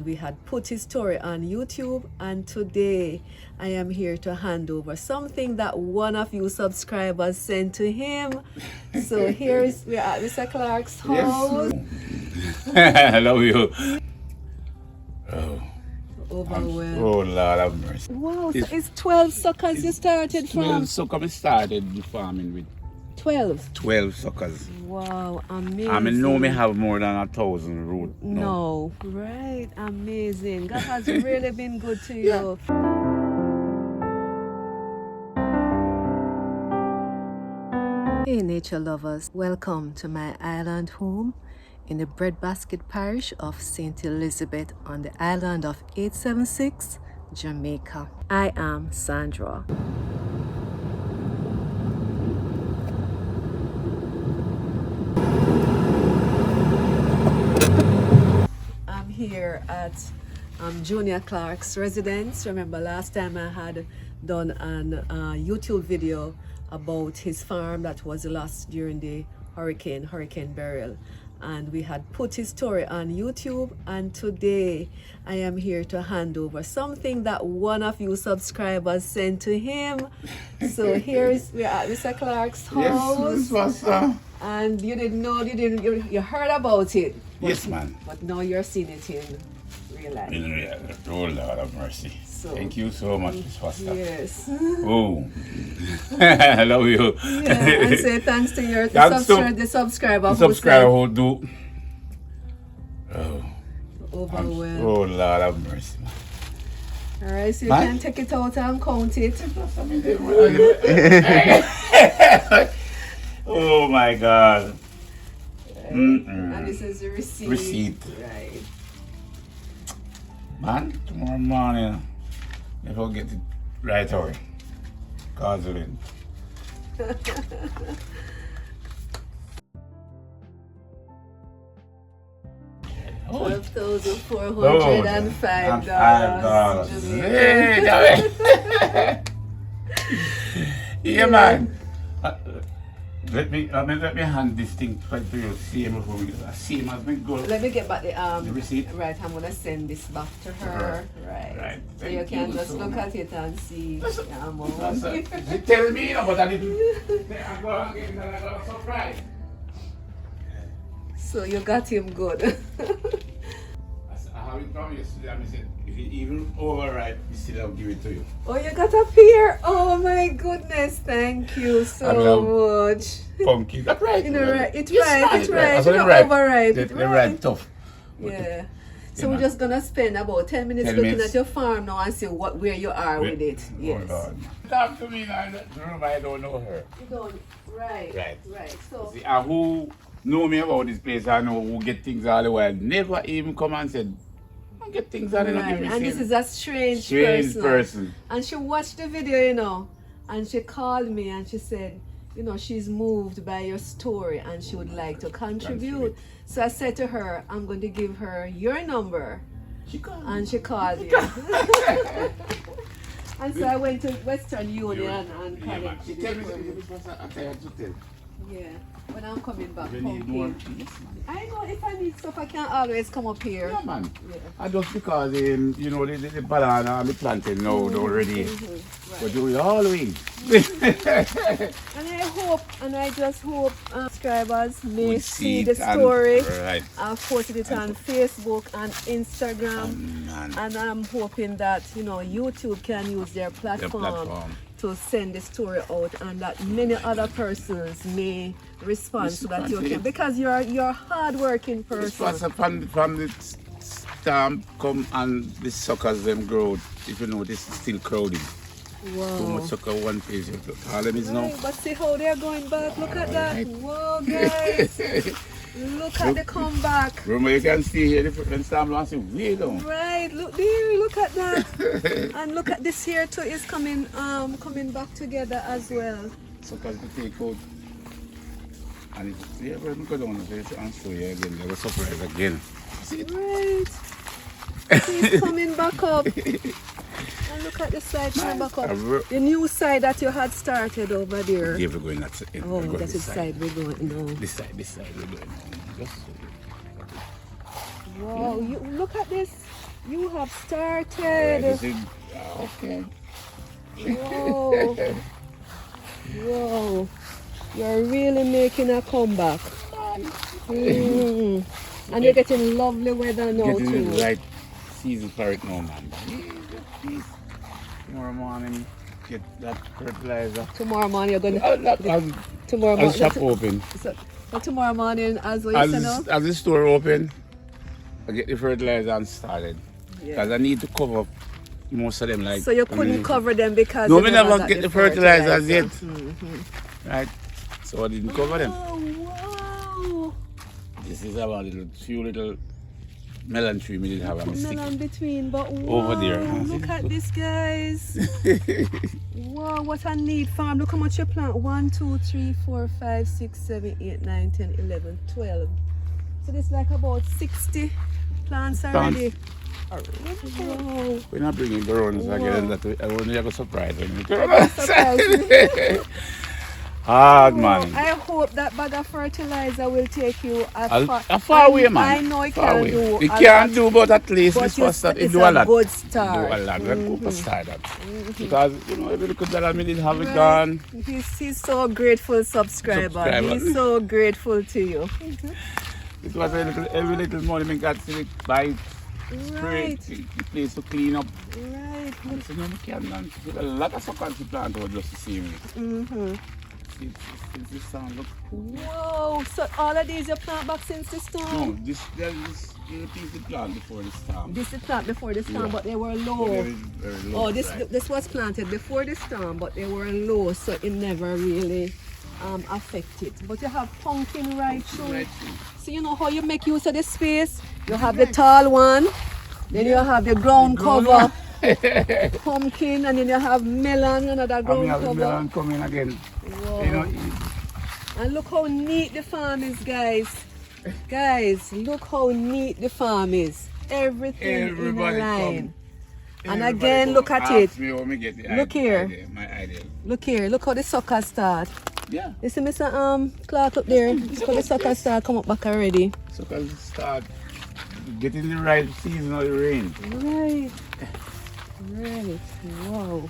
we had put his story on YouTube, and today I am here to hand over something that one of you subscribers sent to him. So we're at Mr. Clarke's house. Yes. I love you. Oh. Overwhelmed. Oh, Lord have mercy. Wow, so it's 12 suckers you started from? 12 suckers. I started the farming with 12? 12 suckers. Wow, amazing. I mean, no, me have more than 1,000 root. No, right, amazing. God has really been good to you. Hey nature lovers, welcome to my island home in the Breadbasket Parish of St. Elizabeth on the island of 876, Jamaica. I am Sandra. I'm here at Junior Clarke's residence. Remember last time I had done an YouTube video about his farm that was lost during the Hurricane Beryl, and we had put his story on YouTube, and today I am here to hand over something that one of you subscribers sent to him. So we're at Mr. Clarke's house. Yes, And you didn't know, you heard about it. But, yes, man. But now you're seeing it in real life. In real, oh, Lord have mercy. So, thank you so much, Miss Foster. Yes. Oh. I love you. Yeah, and say thanks to the subscriber. The subscriber who do. Oh. Overwhelmed. Oh, Lord have mercy. Alright, so you can take it out and count it. Oh my God. Right. And this is the receipt. Receipt. Right. Man, tomorrow morning, if I get it right away. Gasoline. 12,405 $5. Yeah, man. Let me hand this thing to you. See him before we get that. See him as we go. Let me get back the receipt. Right, I'm gonna send this back to her. Right. So you can just look at it and see the amount. She tell me, but I didn't. I'm going to get another surprise. So you got him good. I have it from yesterday, and I said, if it even overripe, we still have give it to you. Oh, you got a pear! Oh my goodness, thank you so much. Pumpkin. That's right. You know, right. It's yes, right. It's right. It's not overripe. It's right tough. Yeah. So we're just gonna spend about 10 minutes looking at your farm now and see where you are with it. Yes. Oh, talk to me now. I don't know her. You don't. Right. So. See, and who know me about this place, I know who get things all the while. Never even come and said, I get things all the Right. And this is a strange person. And she watched the video, and she called me and she said, she's moved by your story and she would like to contribute. So I said to her, I'm going to give her your number. She called you. And so I went to Western Union and called. She tell me something. I had to tell. Yeah. When I'm coming back, You need more. I know if I need stuff, I can always come up here. Yeah, man. Yeah. And just because, the banana and the plantain now already. Right. But do it always. And I just hope subscribers may Would see see the it story. right. I've posted it on Facebook and Instagram. And I'm hoping that, YouTube can use their platform to send the story out, and that many other persons may respond so that you can, because you're a hard-working person. From the stamp come and the suckers them grow. If you know, this is still crowding. Wow. Too much sucker one page. All them is now. But see how they're going back. Look at that. Whoa, guys. Look at the comeback. Remember, you can see here the stamp and see way down. Right. Look there. Look at that. And look at this here too. Is coming back together as well. Suckers to take out. And it's yeah, we're going down and show you again. They're surprised again. See it? Right. It's coming back up. And look at the side coming back up. The new side that you had started over there. Yeah, we're going that side. Oh, that's the side we're going now. This side we're going now. Just wow, you look at this. You have Alright, started. this is, okay. Whoa. Whoa. You're really making a comeback. And you're getting lovely weather now Getting too. the right season for it now, man. Please. Tomorrow morning, get that fertilizer. Tomorrow morning you're going tomorrow As morning. shop open. So tomorrow morning, as what you say now? As the store open, I get the fertilizer and started. Because I need to cover most of them. Like, So you couldn't cover them because no, you we never never get the fertilizers yet. Mm-hmm. Right? So I didn't cover them. Oh, wow. This is about few little melon tree we did have a mistake. Melon between, but wow, Over there. look at this, guys. Wow, what a neat farm. Look how much you plant. 1, 2, 3, 4, 5, 6, 7, 8, 9, 10, 11, 12. So there's like about 60 plants already. Wow. We're not bringing grown again. That I want to have a surprise. Hard, man. I hope that bag of fertilizer will take you a far away, man. I know it can't do. It can't do, but at least but this was that. It it's do a lot. good start. Do a lot. Good start that. Because, you know, every little that I did have it gone. He's so grateful subscriber. He's so grateful to you. It was every little money we got to buy spray, the place to clean up. Right. So, you know, we can't a lot of suckers to plant over just to see me. Since this time, look. Whoa, so all of these you plant back since the storm? No, this piece of plant before the storm. This is plant before the storm, Yeah. but they were low. Very low. Oh, this was planted before the storm, but they were low, so it never really affected. But you have pumpkin right through. Right. So you know how you make use of the space? You have the tall one, then you have the ground cover, pumpkin, and then you have melon, another ground cover. Melon coming again. Wow. You know, and look how neat the farm is, guys. Guys, look how neat the farm is. Everything Everybody in a line. And everybody again, look at it. Me when me get the Look idea, here. my idea. Look here, look how the suckers start. Yeah. You see Mr. Clarke up there? Look how the suckers start come up back already. Suckers start getting the right season of the rain. Right. Right. Wow.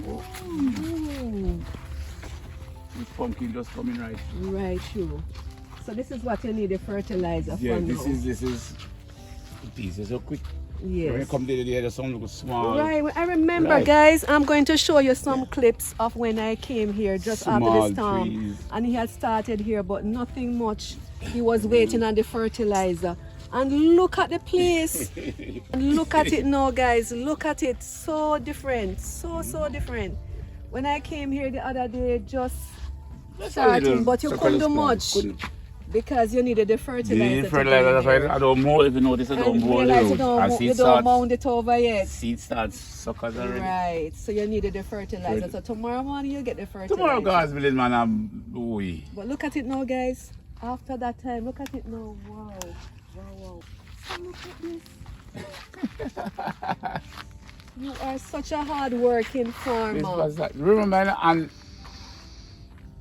Ooh. This pumpkin just coming right. Right, true. So this is what you need the fertilizer for now. This is so quick. Yes. When you come to the other some look small. Right, I remember, guys, I'm going to show you some clips of when I came here just after the storm. Trees. And he had started here, but nothing much. He was waiting on the fertilizer. And look at the place. And look at it now, guys. Look at it. So different. So different. When I came here the other day, just starting, but you couldn't do much. Because you needed the fertilizer. You need fertilizer, that's why I don't mold. If you notice, I don't mold the road. You don't mound it over yet. Seed starts suckers already. Right, so you needed the fertilizer. So tomorrow morning you get the fertilizer. Tomorrow, God's willing, man, But look at it now, guys. After that time, look at it now. Wow, wow. So look at this. You are such a hard-working farmer. Remember, and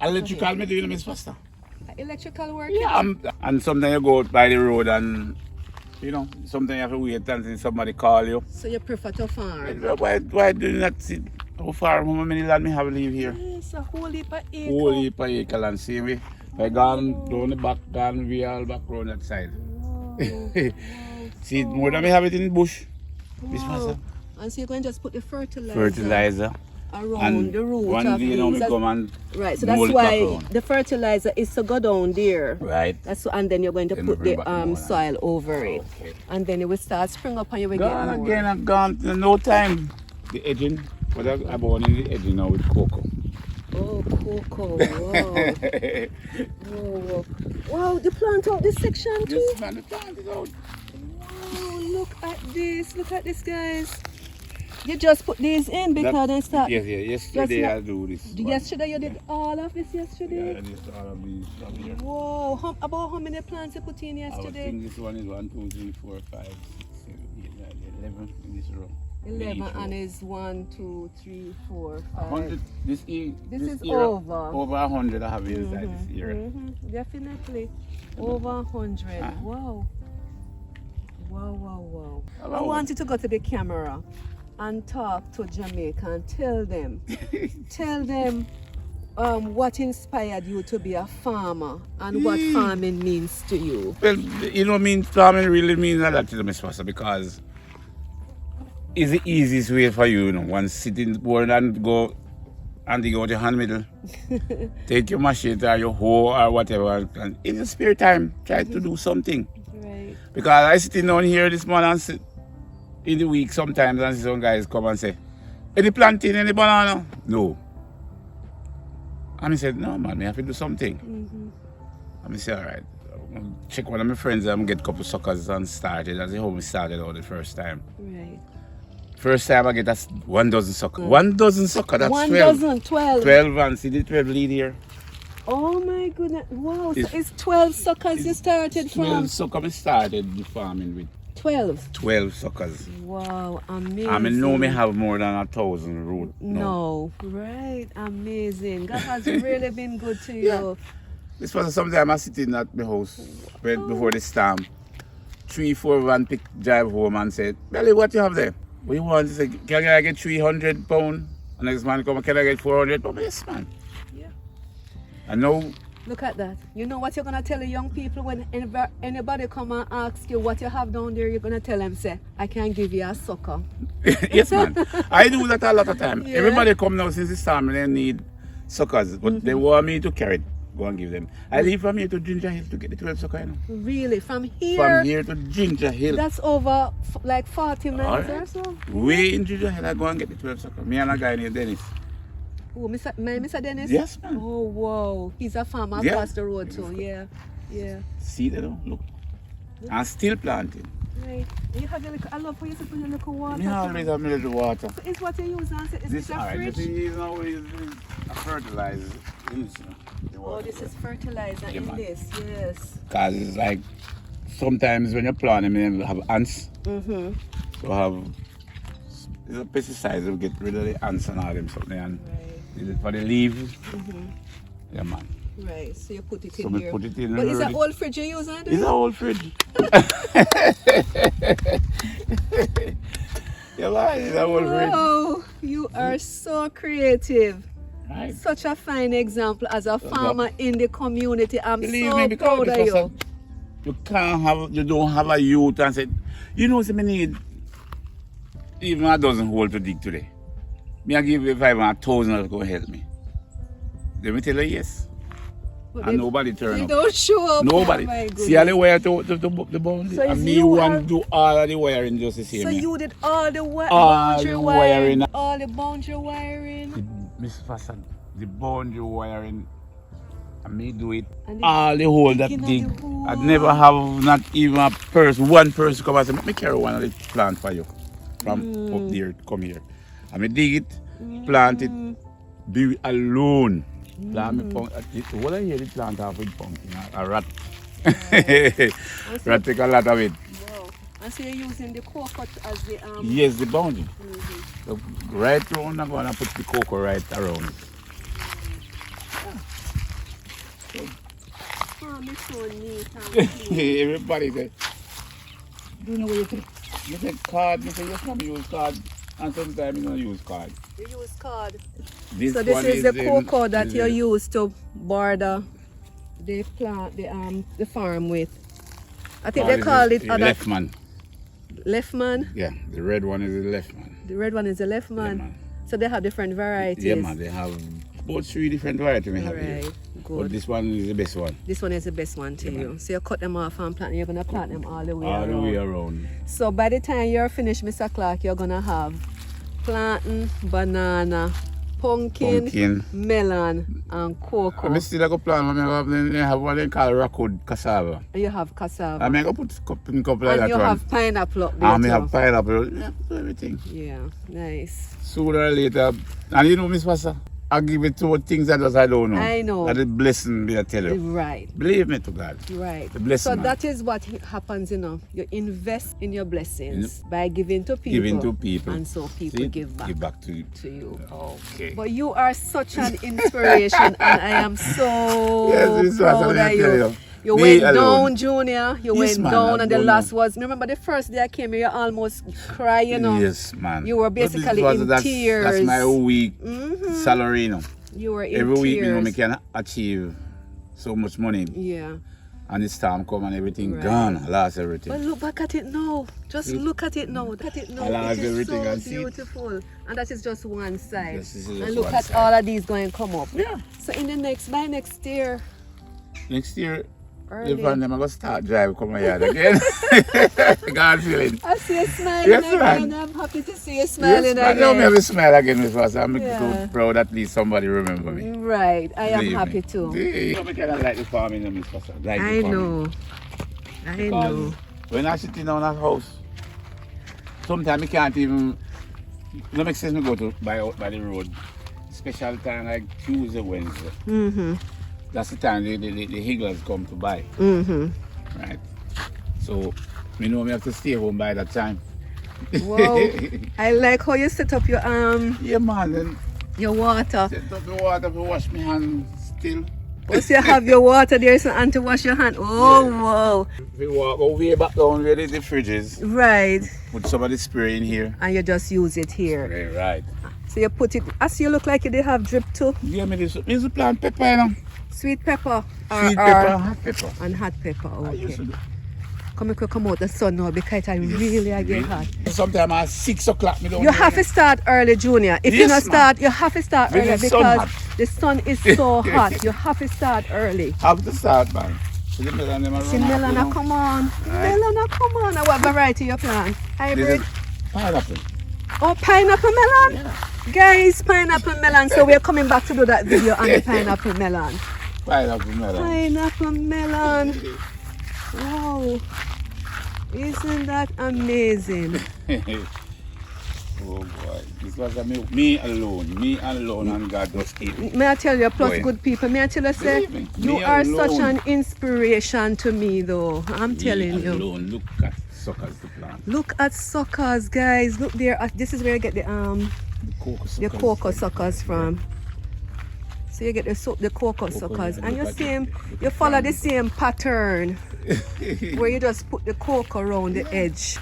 electrical me doing Miss Foster. Electrical work? Yeah, and sometimes you go out by the road and, you know, sometimes you have to wait until somebody call you. So you prefer to farm? Why do you not see how far, how many land me have live here? Yes, a whole heap of acre. Whole heap of acre land, see me? I gone down the back, gone way all back round that side. Wow. See, more than me have it in the bush. Miss Foster. And so you're going to just put the Fertilizer. Around the root one of day, you know, me come and right, so that's why the fertilizer is to go down there. Right. That's and then you're going to put the soil over it. Okay. And then it will start spring up and you will Gone get more. again and gone. No time. The edging. But I'm born in the edging now with cocoa. Oh, cocoa. Wow. Whoa. Wow, the plant out this section too? Yes, man, the plant is out. Wow, look at this. Look at this, guys. You just put these in because they start. Yes, yesterday I do this. Yesterday you did all of this yesterday? Yeah, I did all of these from here. Whoa, about how many plants you put in yesterday? I think this one is 1, 2, 3, 4, 5, 6, 7, 8, 9, 11 in this row. 11 and is 1, 2, 3, 4, 5. 100. This is era, over 100 I have inside this era. Definitely over 100. Wow. Wow, wow, wow. Hello. I want you to go to the camera and talk to Jamaica and tell them what inspired you to be a farmer and what farming means to you. Well, you know, farming really means a lot to Miss Foster because it's the easiest way for you, once sitting board and go and dig out your hand middle. Take your machete or your hoe or whatever, and in your spare time, try to do something. Right. Because I sitting down here this morning and sit in the week sometimes and see some guys come and say, any plantain, any banana? No. And I said, no man, I have to do something. And I said, all right, I'm check one of my friends and get a couple suckers and started. That's how we started out the first time. Right. First time I get 1 dozen sucker. 1 dozen sucker, that's 1 12. dozen, 12. 12 and see the 12 lead here. Oh my goodness. Wow. So it's 12 suckers you started 12 from? suckers I started the farming with. 12. 12 suckers. Wow, amazing. I mean, no, me have more than 1,000 root. No. Right, amazing. God has really been good to you. This was sometime I sitting at my house before the storm. 3-4 van pick drive home and said, Belly, what you have there? What you want? He said, can I get 300 pounds? And next man come, can I get 400 pounds? Yes, man. Yeah. I know. Look at that. You know what you're going to tell the young people when anybody come and ask you what you have down there, you're going to tell them, say, I can give you a sucker. Yes, man. I do that a lot of time. Yeah. Everybody come now since the storm and they need suckers, but they want me to carry it. Go and give them. I leave from here to Ginger Hill to get the 12 sucker, Really? From here? From here to Ginger Hill. That's over like 40 miles or so? Way in Ginger Hill, I go and get the 12 sucker. Me and a guy named Dennis. Oh, Mr. Dennis? Yes, man. Oh, wow. He's a farmer across the road too. Yeah. See that, look. I'm still planting. Right. You have your little, I love how you put your little water. Me always have my little water. So it's what you use and is this a fridge? This is a fertilizer. Oh, this is fertilizer in man. this, yes. Because it's like sometimes when you plant them, you have ants. So have it's a pesticide to get rid of the ants and all them something. And for the leaves. Yeah, man. Right, so you put it So in we here. put it in. But is that old fridge you use on there? It's an old fridge. Yeah, man, it's an old fridge. Oh, you are so creative. Right. Such a fine example as a farmer in the community. I'm Believe so me, because proud of you. You don't have a youth and say, you know, so me need even a dozen hole to dig today. Me I give you 500,000 to go help me. Then me tell her yes. But And nobody turn they up. don't show up. Nobody. Oh my goodness. See all the wire to the boundary. So and me you want are- to do all of the wiring just the same. So you did all the All boundary the wiring, wiring. all the boundary wiring. Miss Fassan, the boundary wiring, and me do it. And the All the hole that digging of dig. the hole. I'd never have not even one person come and say, let me carry one of the plant for you. From up there, come here. And me dig it, plant it, be alone. Plant me pumpkin. What I hear the plant off with pumpkin, a rat. Rat take a lot of it. Wow. And so you're using the coconut as the Yes, the boundary. So right round, I'm gonna put the cocoa right around it. farm is so neat and clean. Everybody say, do you know what you say? You say card, you say yes, I'm use card, and sometimes you don't use card. You use card. This So this one is the in- cocoa that is you in- use to border the plant, the farm with. I think card they is call the it other left man. left man. Yeah, the red one is the left man. The red one is the left man. man. So they have different varieties. Yeah, man, they have about 3 different varieties we have here. Right, But good. this one is the best one. This one is the best one to you. So you cut them off and plant. You're gonna plant them all the way All around. the way around. So by the time you're finished, Mr. Clarke, you're gonna have plantain, banana, pumpkin, melon, and cocoa. I'm still going to plant, I have what they call rockwood cassava. And you have cassava. I'm going to put a couple of And that you one. have pineapple up there And I too. have pineapple. Yeah, everything. Yeah, nice. Sooner or later, and you know, Miss Pastor, I give it to things that I don't know. I know. That is blessing me, I tell you. Right, Believe me to God. right. The blessing, So man. that is what happens, you know. You invest in your blessings by giving to people. Giving to people. And so people See? give back, Give back to you. to you. Okay. But you are such an inspiration, and I am so Yes, Miss Pastor, proud I of tell you. you. You Me went alone. down, Junior. You Yes, went man, down, I've and the done last was. Remember the first day I came here, you almost cry, you know. Yes, man. You were But this basically was- in that's, tears. That's my whole week salary, you know. You were in Every tears. week, you know, me can achieve so much money. Yeah. And the storm come and everything Right. gone. I lost everything. But look back at it now. Just look at it now. Look at it now. I lost It is everything so and see it. beautiful. And that is just one side. Yes, this is just And look one at side. all of these going to come up. Yeah. So in the by next year, Next year, early. if I'm going to start drive, come here again. God feeling. I see you smiling Yes, again. man. I'm happy to see you smiling Yes, man. Now me again. have a smile again, Miss Foster. I'm Yeah. so proud at least somebody remember me. Right. I am Believe happy me. too. You know, me kind of like the farming, Miss Foster. Like the I farming. know. I Because know. when I sit in that house, sometimes I can't even. No make sense me go to out by the road. Special time like Tuesday, Wednesday. Mm-hmm. That's the time the higglers come to buy. Mm-hmm. Right. So me know me have to stay home by that time. Wow. I like how you set up your Yeah, man. Then your water. set up the water to wash my hands still. Once you have your water there, so and to wash your hand. Oh wow. We walk over way back down where the fridge is. Right. Put some of the spray in here. And you just use it here. Right. So you put it, as you look like you did have drip too. Yeah, me this is plant pepper, you know. Sweet pepper. Sweet pepper, hot pepper. And hot pepper. I used Okay. to do. Come out the sun now because I really I get hot. Sometimes at 6 o'clock, me don't You have to start early, Junior. If you Yes, not ma'am. start, you have to start When early the sun because hot. the sun is so hot. You have to start early. Have to start, man. See the melon, them a See, run off, you Melana, know. come on. Melana, come on. Now, what variety you plant? This Hybrid? is pineapple. Oh, pineapple melon? Yeah. Guys, pineapple melon. So we're coming back to do that video on the pineapple melon. Pineapple melon. Pineapple melon. Wow. Isn't that amazing? Oh boy, this was me alone, and God just ate me. May I tell you, plus Boy. good people, may I tell you, say, Believe me, you me are such alone. an inspiration to me, though. I'm telling Me you. alone, look at suckers to plant. Look at suckers, guys. Look there. This is where you get the cocoa suckers from. So you get the cocoa suckers, yeah, and you look at same, it. Look you at follow the it. same pattern where you just put the cocoa around the edge.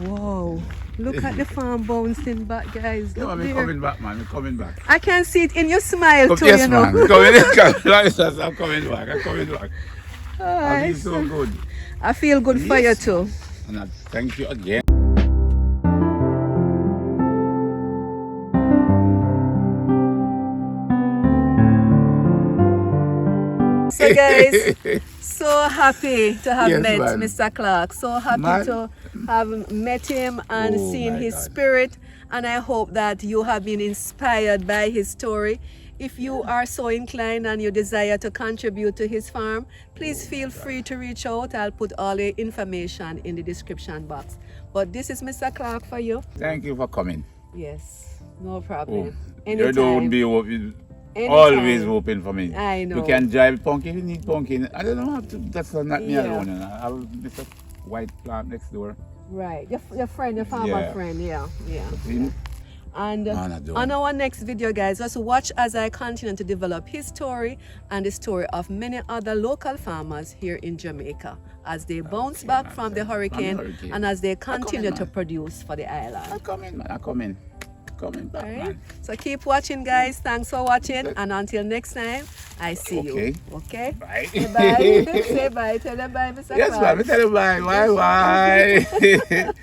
Wow! Look at the farm bouncing back, guys. Yeah, Look man, me there. coming back, man. Me coming back. I can see it in your smile too, Yes, you know. man. I'm coming I'm coming back. I'm coming back. I Alright, feel so good. I feel good for you Yes. too. And I thank you again. So guys, so happy to have Yes, met man. Mr. Clarke. So happy Man. to have met him and Oh, seen my his God. spirit. And I hope that you have been inspired by his story. If you are so inclined and you desire to contribute to his farm, please feel free to reach out. I'll put all the information in the description box. But this is Mr. Clarke for you. Thank you for coming. Yes, no Oh, problem. you don't be open. Anytime. Always open for me. I know. You can drive pumpkin if you need pumpkin. I don't know. That's not me Yeah. alone. You know. I have Mr. White plant next door. Right, your friend, your farmer Yeah. friend, yeah. See? And Man, I don't. on our next video, guys, just watch as I continue to develop his story and the story of many other local farmers here in Jamaica as they bounce back man. from the hurricane hurricane. and as they continue to man. produce for the I island. come in, man. I come in. Coming back, Right? man. So keep watching, guys. Thanks for watching, and until next time, I see Okay. you. Okay? Bye. Say bye. Say bye. Tell them bye, Mr. Yes, Clarke. man. Tell you bye. Bye.